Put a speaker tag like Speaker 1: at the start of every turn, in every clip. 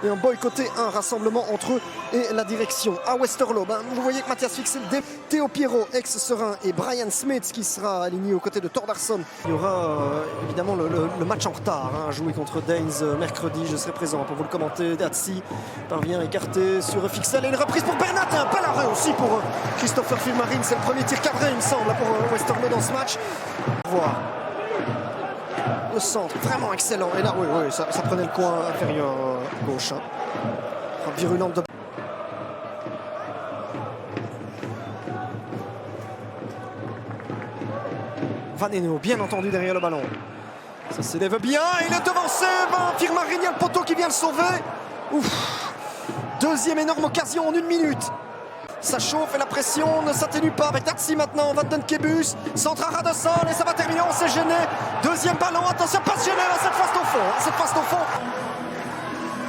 Speaker 1: et ont boycotté un rassemblement entre eux et la direction. À Westerlo, vous voyez que Mathias Fixel, Théo Pierrot, ex-Serein, et Brian Smith qui sera aligné aux côtés de Thordarson. Il y aura évidemment le match en retard à jouer contre Danes mercredi. Je serai présent pour vous le commenter. Datsi parvient à écarter sur Fixel et une reprise pour Bernat. Un bel arrêt aussi pour Christopher Firmarine. C'est le premier tir cadré, il me semble, pour Westerlo dans ce match. Voir le centre, vraiment excellent. Et là, oui, ça prenait le coin inférieur gauche. Frappe virulente de... Vaneno, bien entendu, derrière le ballon. Ça s'élève bien, il est devancé. Firmarine, il y a le poteau qui vient le sauver. Ouf. Deuxième énorme occasion en 1 minute. Ça chauffe et la pression ne s'atténue pas avec Datsi maintenant. Van den Kebus, centre à Radosson et ça va terminer. On s'est gêné. Deuxième ballon, attention, pas gêné là, cette face au fond. Cette face au fond.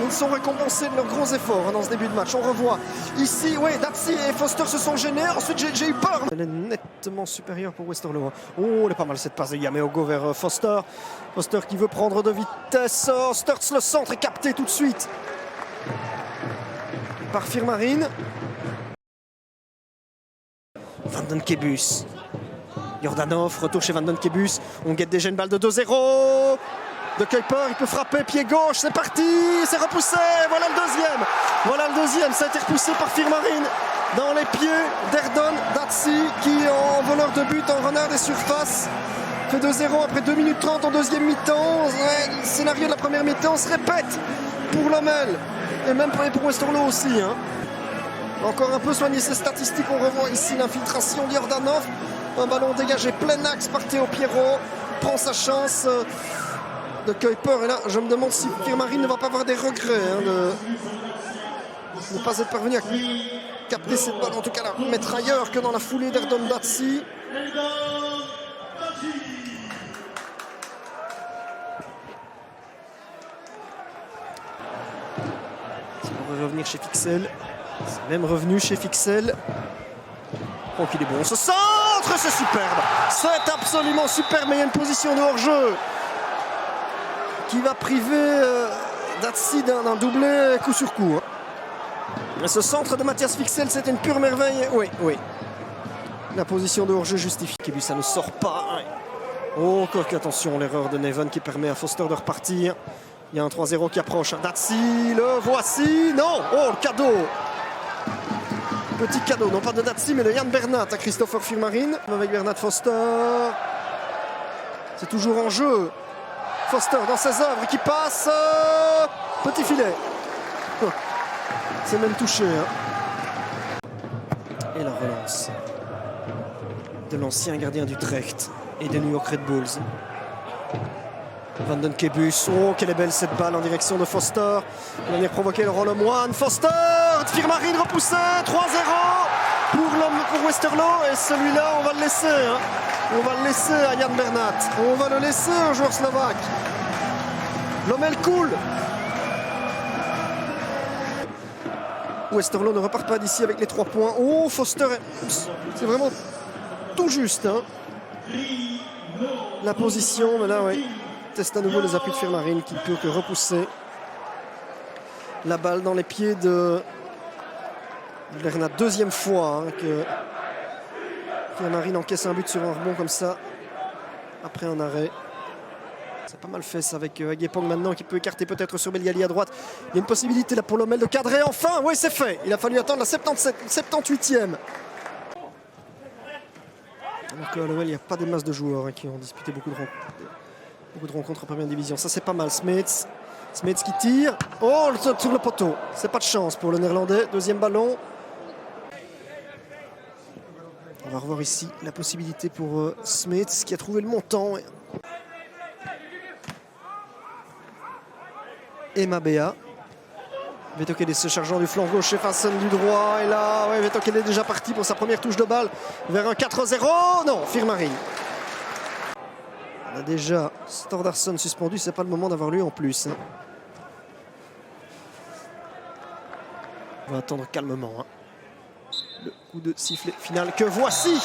Speaker 1: Ils sont récompensés de leurs gros efforts dans ce début de match. On revoit ici, oui, Datsi et Foster se sont gênés. Ensuite, j'ai eu peur. Elle est nettement supérieure pour Westerlo. Oh, elle est pas mal cette passe de Yameogo vers Foster. Foster qui veut prendre de vitesse. Oh, Sturz, le centre est capté tout de suite par Firmarine. Van den Kebus. Jordanov, retour chez Van den Kebus. On guette déjà une balle de 2-0. De Kuiper, il peut frapper, pied gauche, c'est parti, c'est repoussé, voilà le deuxième. Voilà le deuxième, ça a été repoussé par Firmarine dans les pieds d'Erdon Datsi qui, en voleur de but, en renard des surfaces, fait 2-0 après 2 minutes 30 en deuxième mi-temps. Le scénario de la première mi-temps se répète pour Lommel et même pour Westerlo aussi. Encore un peu soigner ses statistiques, on revoit ici l'infiltration d'Yordanov. Un ballon dégagé plein axe par Théo Pierrot, prend sa chance de Kuiper. Et là, je me demande si Firmarine ne va pas avoir des regrets de ne pas être parvenu à capter cette balle, en tout cas la mettre ailleurs que dans la foulée d'Erdon Datsi. Ça pourrait revenir chez Fixel. C'est même revenu chez Fixel. Oh, qu'il est bon. Ce centre, c'est superbe. C'est absolument superbe, mais il y a une position de hors-jeu qui va priver Datsi d'un doublé coup sur coup. Mais ce centre de Mathias Fixel, c'est une pure merveille. Oui. La position de hors-jeu justifie. Et lui, ça ne sort pas. Oh, attention, l'erreur de Neven qui permet à Foster de repartir. Il y a un 3-0 qui approche. Datsi, le voici. Non. Oh, le cadeau. Petit cadeau, non pas de Datsi, mais de Jan Bernat à Christopher Firmarine. Avec Bernat Foster. C'est toujours en jeu. Foster dans ses œuvres qui passe. Petit filet. C'est même touché. Et la relance de l'ancien gardien d'Utrecht et des New York Red Bulls. Van den Kebus. Oh, quelle est belle cette balle en direction de Foster. Il va venir provoquer le Roll One. Foster. Firmarine repoussé. 3-0 pour Westerlo. Et celui-là, on va le laisser. On va le laisser à Jan Bernat. On va le laisser au joueur slovaque. Lommel coule. Westerlo ne repart pas d'ici avec les 3 points. Oh, Foster, c'est vraiment tout juste. La position, mais là, oui. Teste à nouveau les appuis de Firmarine qui ne peut que repousser la balle dans les pieds de Bernat. Deuxième fois que Firmarine encaisse un but sur un rebond comme ça après un arrêt. C'est pas mal fait ça avec Agepong maintenant qui peut écarter peut-être sur Belgali à droite. Il y a une possibilité là pour Lommel de cadrer. Enfin, oui, c'est fait. Il a fallu attendre la 78e. Alors qu'à l'OL, il n'y a pas des masses de joueurs qui ont disputé beaucoup de rencontres en première division. Ça, c'est pas mal. Smets qui tire. Oh, sur le poteau. C'est pas de chance pour le Néerlandais. Deuxième ballon. On va revoir ici la possibilité pour Smets qui a trouvé le montant. Et Mabea. Vetokele se chargeant du flanc gauche et Fassen du droit. Et là, ouais, Vetokele est déjà parti pour sa première touche de balle vers un 4-0. Non, Firmarine. On a déjà Thordarson suspendu. C'est pas le moment d'avoir lui en plus. On va attendre calmement. Le coup de sifflet final que voici.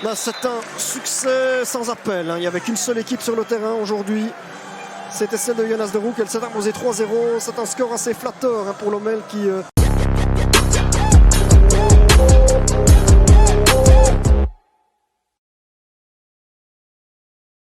Speaker 1: Là, c'est un succès sans appel. Il n'y avait qu'une seule équipe sur le terrain aujourd'hui. C'était celle de Jonas de Roek. Elle s'est imposée 3-0. C'est un score assez flatteur pour l'Omel qui